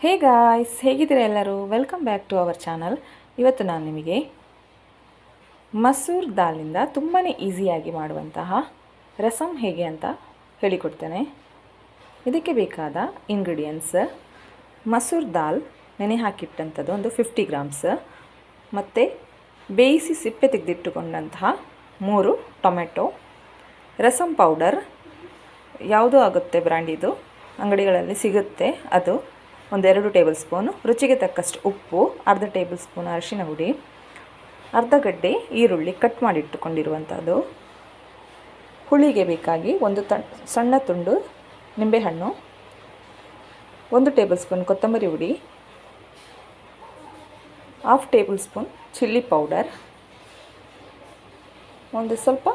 ಹೇ guys, ಹೇಗಿದ್ದೀರಾ ಎಲ್ಲರೂ? Welcome back to our channel. ಇವತ್ತು ನಾನು ನಿಮಗೆ ಮಸೂರ್ ದಾಲಿಂದ ತುಂಬಾ ಈಸಿಯಾಗಿ ಮಾಡುವಂತಹ ರಸಮ್ ಹೇಗೆ ಅಂತ ಹೇಳಿಕೊಡ್ತೇನೆ. ಇದಕ್ಕೆ ಬೇಕಾದ ಇಂಗ್ರೀಡಿಯೆಂಟ್ಸ್: ಮಸೂರ್ ದಾಲ್ ನೆನೆ ಹಾಕಿಟ್ಟಂಥದ್ದು ಒಂದು 50 ಗ್ರಾಮ್ಸ್, ಮತ್ತು ಬೇಯಿಸಿ ಸಿಪ್ಪೆ ತೆಗೆದಿಟ್ಟುಕೊಂಡಂತಹ 3 ಟೊಮೆಟೊ, ರಸಮ್ ಪೌಡರ್ ಯಾವುದೂ ಆಗುತ್ತೆ, ಬ್ರ್ಯಾಂಡಿದು ಅಂಗಡಿಗಳಲ್ಲಿ ಸಿಗುತ್ತೆ, ಅದು 1-2 ಟೇಬಲ್ ಸ್ಪೂನು, ರುಚಿಗೆ ತಕ್ಕಷ್ಟು ಉಪ್ಪು, ಅರ್ಧ ಟೇಬಲ್ ಸ್ಪೂನ್ ಅರಿಶಿನ ಹುಡಿ, ಅರ್ಧ ಗಡ್ಡೆ ಈರುಳ್ಳಿ ಕಟ್ ಮಾಡಿಟ್ಟುಕೊಂಡಿರುವಂಥದ್ದು, ಹುಳಿಗೆ ಬೇಕಾಗಿ ಒಂದು ಸಣ್ಣ ತುಂಡು ನಿಂಬೆಹಣ್ಣು, 1 ಟೇಬಲ್ ಸ್ಪೂನ್ ಕೊತ್ತಂಬರಿ ಹುಡಿ, 1/2 ಟೇಬಲ್ ಸ್ಪೂನ್ ಚಿಲ್ಲಿ ಪೌಡರ್, ಒಂದು ಸ್ವಲ್ಪ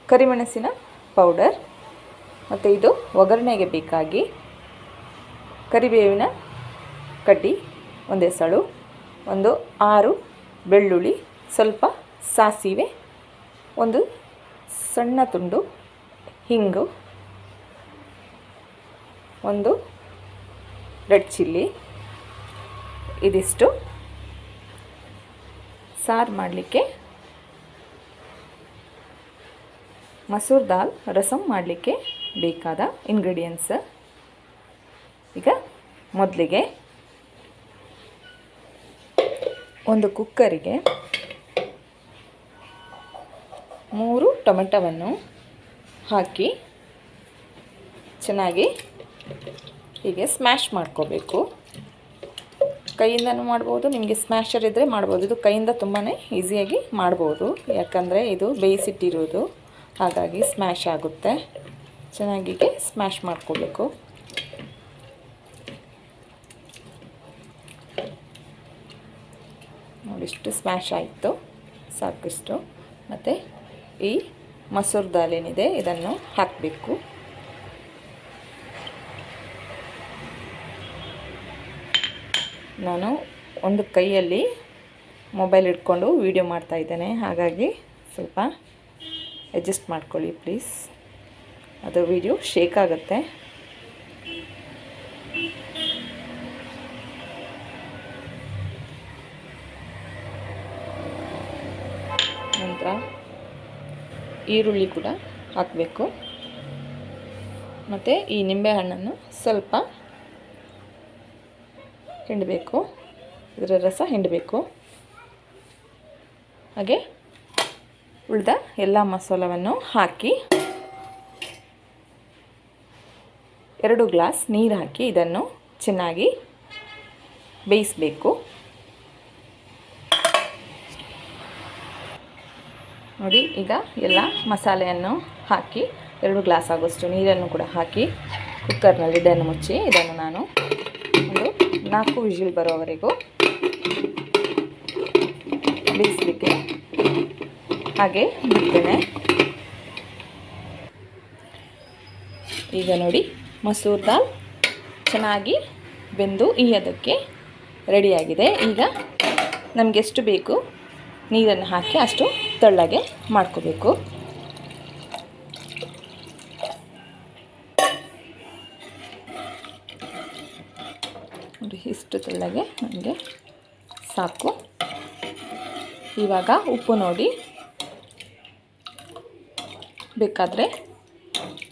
ಕರಿಮೆಣಸಿನ ಪೌಡರ್, ಮತ್ತು ಇದು ಒಗ್ಗರಣೆಗೆ ಬೇಕಾಗಿ ಕರಿಬೇವಿನ ಕಡ್ಡಿ 1 ಎಸಳು, ಒಂದು 6 ಬೆಳ್ಳುಳ್ಳಿ, ಸ್ವಲ್ಪ ಸಾಸಿವೆ, ಒಂದು ಸಣ್ಣ ತುಂಡು ಹಿಂಗು, ಒಂದು ರೆಡ್ ಚಿಲ್ಲಿ. ಇದಿಷ್ಟು ಸಾರು ಮಾಡಲಿಕ್ಕೆ, ಮಸೂರ್ ದಾಲ್ ರಸಮ್ ಮಾಡಲಿಕ್ಕೆ ಬೇಕಾದ ಇಂಗ್ರೀಡಿಯೆಂಟ್ಸ್. ಈಗ ಮೊದಲಿಗೆ ಒಂದು ಕುಕ್ಕರಿಗೆ 3 ಟೊಮೆಟೊವನ್ನು ಹಾಕಿ ಚೆನ್ನಾಗಿ ಹೀಗೆ ಸ್ಮ್ಯಾಶ್ ಮಾಡ್ಕೋಬೇಕು. ಕೈಯಿಂದನೂ ಮಾಡ್ಬೋದು, ನಿಮಗೆ ಸ್ಮ್ಯಾಶರ್ ಇದ್ದರೆ ಮಾಡ್ಬೋದು. ಇದು ಕೈಯಿಂದ ತುಂಬಾ ಈಸಿಯಾಗಿ ಮಾಡ್ಬೋದು, ಯಾಕಂದರೆ ಇದು ಬೇಯಿಸಿಟ್ಟಿರೋದು, ಹಾಗಾಗಿ ಸ್ಮ್ಯಾಶ್ ಆಗುತ್ತೆ. ಚೆನ್ನಾಗಿ ಸ್ಮ್ಯಾಶ್ ಮಾಡ್ಕೋಬೇಕು. ನೋಡಿಷ್ಟು ಸ್ಮ್ಯಾಶ್ ಆಯಿತು, ಸಾಕಿಷ್ಟು. ಮತ್ತು ಈ ಮಸೂರ್ ದಾಲ್ ಏನಿದೆ ಇದನ್ನು ಹಾಕಬೇಕು. ನಾನು ಒಂದು ಕೈಯಲ್ಲಿ ಮೊಬೈಲ್ ಇಟ್ಕೊಂಡು ವಿಡಿಯೋ ಮಾಡ್ತಾಯಿದ್ದೇನೆ, ಹಾಗಾಗಿ ಸ್ವಲ್ಪ ಅಡ್ಜಸ್ಟ್ ಮಾಡ್ಕೊಳ್ಳಿ ಪ್ಲೀಸ್. ಅದು ವಿಡಿಯೋ ಶೇಕ್ ಆಗುತ್ತೆ. ನಂತರ ಈರುಳ್ಳಿ ಕೂಡ ಹಾಕಬೇಕು, ಮತ್ತು ಈ ನಿಂಬೆಹಣ್ಣನ್ನು ಸ್ವಲ್ಪ ಹಿಂಡಬೇಕು, ಇದರ ರಸ ಹಿಂಡಬೇಕು. ಹಾಗೆ ಉಳಿದ ಎಲ್ಲ ಮಸಾಲವನ್ನು ಹಾಕಿ 2 ಗ್ಲಾಸ್ ನೀರು ಹಾಕಿ ಇದನ್ನು ಚೆನ್ನಾಗಿ ಬೇಯಿಸಬೇಕು. ನೋಡಿ, ಈಗ ಎಲ್ಲ ಮಸಾಲೆಯನ್ನು ಹಾಕಿ 2 ಗ್ಲಾಸ್ ಆಗೋಷ್ಟು ನೀರನ್ನು ಕೂಡ ಹಾಕಿ ಕುಕ್ಕರ್ನಲ್ಲಿ ಲಿಡ್ಡನ್ನು ಮುಚ್ಚಿ ಇದನ್ನು ನಾನು ಒಂದು 4 ವಿಜಿಲ್ ಬರೋವರೆಗೂ ಬೇಯಿಸಲಿಕ್ಕೆ ಹಾಗೆ ಬಿಡ್ತೇನೆ. ಈಗ ನೋಡಿ, ಮಸೂರ್ ದಾಲ್ ಚೆನ್ನಾಗಿ ಬೆಂದು ಈ ಹದಕ್ಕೆ ರೆಡಿಯಾಗಿದೆ. ಈಗ ನಮಗೆ ಎಷ್ಟು ಬೇಕು ನೀರನ್ನು ಹಾಕಿ ಅಷ್ಟು ತೆಳ್ಳಗೆ ಮಾಡ್ಕೋಬೇಕು. ನೋಡಿ, ಇಷ್ಟು ತೆಳ್ಳಗೆ ನನಗೆ ಸಾಕು. ಇವಾಗ ಉಪ್ಪು ನೋಡಿ, ಬೇಕಾದರೆ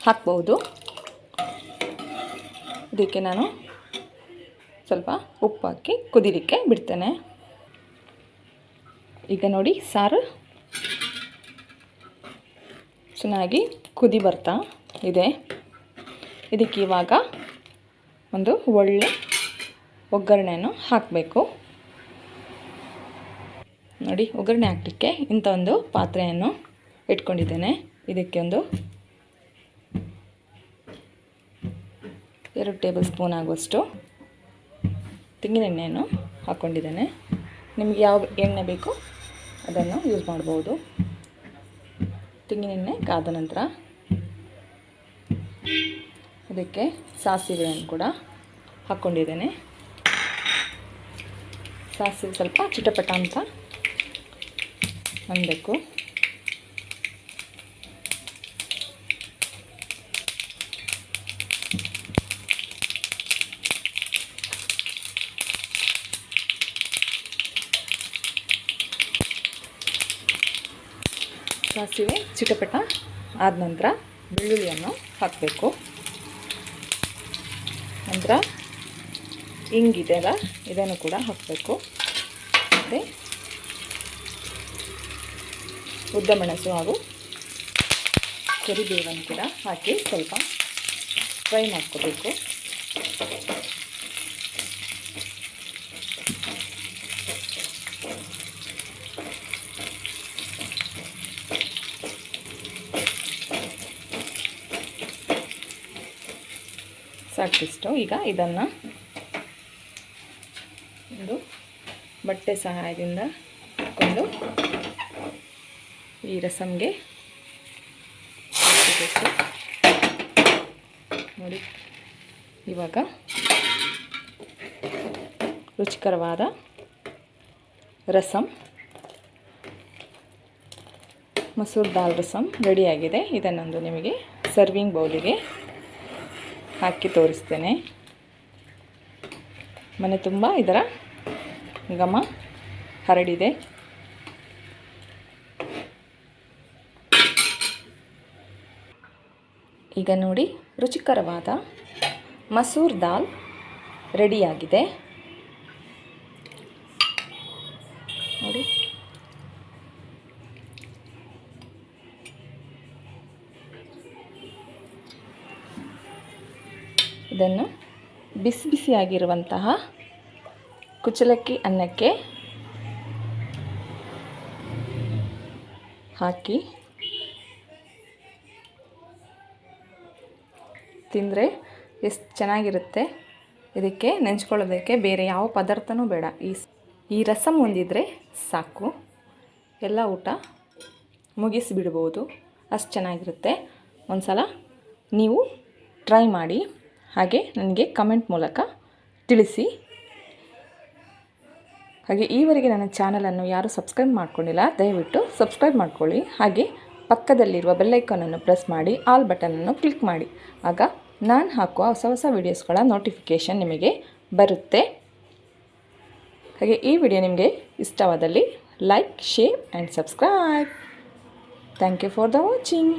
ಹಾಕ್ಬೋದು. ಇದಕ್ಕೆ ನಾನು ಸ್ವಲ್ಪ ಉಪ್ಪು ಹಾಕಿ ಕುದಿಲಿಕ್ಕೆ ಬಿಡ್ತೇನೆ. ಈಗ ನೋಡಿ, ಸಾರು ಚೆನ್ನಾಗಿ ಕುದಿ ಬರ್ತಾ ಇದೆ. ಇದಕ್ಕೆ ಇವಾಗ ಒಂದು ಒಳ್ಳೆ ಒಗ್ಗರಣೆಯನ್ನು ಹಾಕಬೇಕು. ನೋಡಿ, ಒಗ್ಗರಣೆ ಹಾಕಲಿಕ್ಕೆ ಇಂಥ ಒಂದು ಪಾತ್ರೆಯನ್ನು ಇಟ್ಕೊಂಡಿದ್ದೇನೆ. ಇದಕ್ಕೆ ಒಂದು 2 ಟೇಬಲ್ ಸ್ಪೂನ್ ಆಗುವಷ್ಟು ತೆಂಗಿನೆಣ್ಣೆಯನ್ನು ಹಾಕ್ಕೊಂಡಿದ್ದೇನೆ. ನಿಮಗೆ ಯಾವ ಎಣ್ಣೆ ಬೇಕು ಅದನ್ನು ಯೂಸ್ ಮಾಡ್ಬೋದು. ತೆಂಗಿನೆಣ್ಣೆ ಕಾದ ನಂತರ ಅದಕ್ಕೆ ಸಾಸಿವೆಯನ್ನು ಕೂಡ ಹಾಕ್ಕೊಂಡಿದ್ದೇನೆ. ಸಾಸಿವೆ ಸ್ವಲ್ಪ ಚಿಟಪಟ ಅಂತ ಅನ್ನಬೇಕು. ಸಾಸಿವೆ ಚಿಟಪಟ ಆದ ನಂತರ ಬೆಳ್ಳುಳ್ಳಿಯನ್ನು ಹಾಕಬೇಕು. ನಂತರ ಇಂಗಿದೆಯಲ್ಲ ಇದನ್ನು ಕೂಡ ಹಾಕಬೇಕು. ಮತ್ತು ಉದ್ದ ಮೆಣಸು ಹಾಗೂ ಕರಿಬೇವನ್ನು ಕೂಡ ಹಾಕಿ ಸ್ವಲ್ಪ ಫ್ರೈ ಮಾಡ್ಕೋಬೇಕು. ಸಾಕಿಷ್ಟು. ಈಗ ಇದನ್ನು ಒಂದು ಬಟ್ಟೆ ಸಹಾಯದಿಂದ ಹಾಕ್ಕೊಂಡು ಈ ರಸಮ್ಗೆ ಹಾಕಬೇಕು. ನೋಡಿ, ಇವಾಗ ರುಚಿಕರವಾದ ರಸಮ್, ಮಸೂರ್ ದಾಲ್ ರಸಮ್ ರೆಡಿಯಾಗಿದೆ. ಇದನ್ನೊಂದು ನಿಮಗೆ ಸರ್ವಿಂಗ್ ಬೌಲಿಗೆ ಹಾಕಿ ತೋರಿಸ್ತೇನೆ. ಮನೆ ತುಂಬ ಇದರ ಘಮ ಹರಡಿದೆ. ಈಗ ನೋಡಿ, ರುಚಿಕರವಾದ ಮಸೂರ್ ದಾಲ್ ರೆಡಿಯಾಗಿದೆ. ನೋಡಿ, ಇದನ್ನು ಬಿಸಿ ಬಿಸಿಯಾಗಿರುವಂತಹ ಕುಚ್ಚಲಕ್ಕಿ ಅನ್ನಕ್ಕೆ ಹಾಕಿ ತಿಂದರೆ ಎಷ್ಟು ಚೆನ್ನಾಗಿರುತ್ತೆ. ಇದಕ್ಕೆ ನೆಂಚ್ಕೊಳ್ಳೋದಕ್ಕೆ ಬೇರೆ ಯಾವ ಪದಾರ್ಥನೂ ಬೇಡ. ಈ ರಸಮ್ ಹೊಂದಿದ್ರೆ ಸಾಕು, ಎಲ್ಲ ಊಟ ಮುಗಿಸಿಬಿಡ್ಬೋದು. ಅಷ್ಟು ಚೆನ್ನಾಗಿರುತ್ತೆ. ಒಂದು ಸಲ ನೀವು ಟ್ರೈ ಮಾಡಿ, ಹಾಗೆ ನನಗೆ ಕಮೆಂಟ್ ಮೂಲಕ ತಿಳಿಸಿ. ಹಾಗೆ ಈವರೆಗೆ ನನ್ನ ಚಾನಲನ್ನು ಯಾರು ಸಬ್ಸ್ಕ್ರೈಬ್ ಮಾಡ್ಕೊಂಡಿಲ್ಲ, ದಯವಿಟ್ಟು ಸಬ್ಸ್ಕ್ರೈಬ್ ಮಾಡ್ಕೊಳ್ಳಿ. ಹಾಗೆ ಪಕ್ಕದಲ್ಲಿರುವ ಬೆಲ್ಲೈಕನನ್ನು ಪ್ರೆಸ್ ಮಾಡಿ ಆಲ್ ಬಟನನ್ನು ಕ್ಲಿಕ್ ಮಾಡಿ. ಆಗ ನಾನು ಹಾಕುವ ಹೊಸ ಹೊಸ ವೀಡಿಯೋಸ್ಗಳ ನೋಟಿಫಿಕೇಷನ್ ನಿಮಗೆ ಬರುತ್ತೆ. ಹಾಗೆ ಈ ವಿಡಿಯೋ ನಿಮಗೆ ಇಷ್ಟವಾದಲ್ಲಿ like, share and subscribe. Thank you for the watching.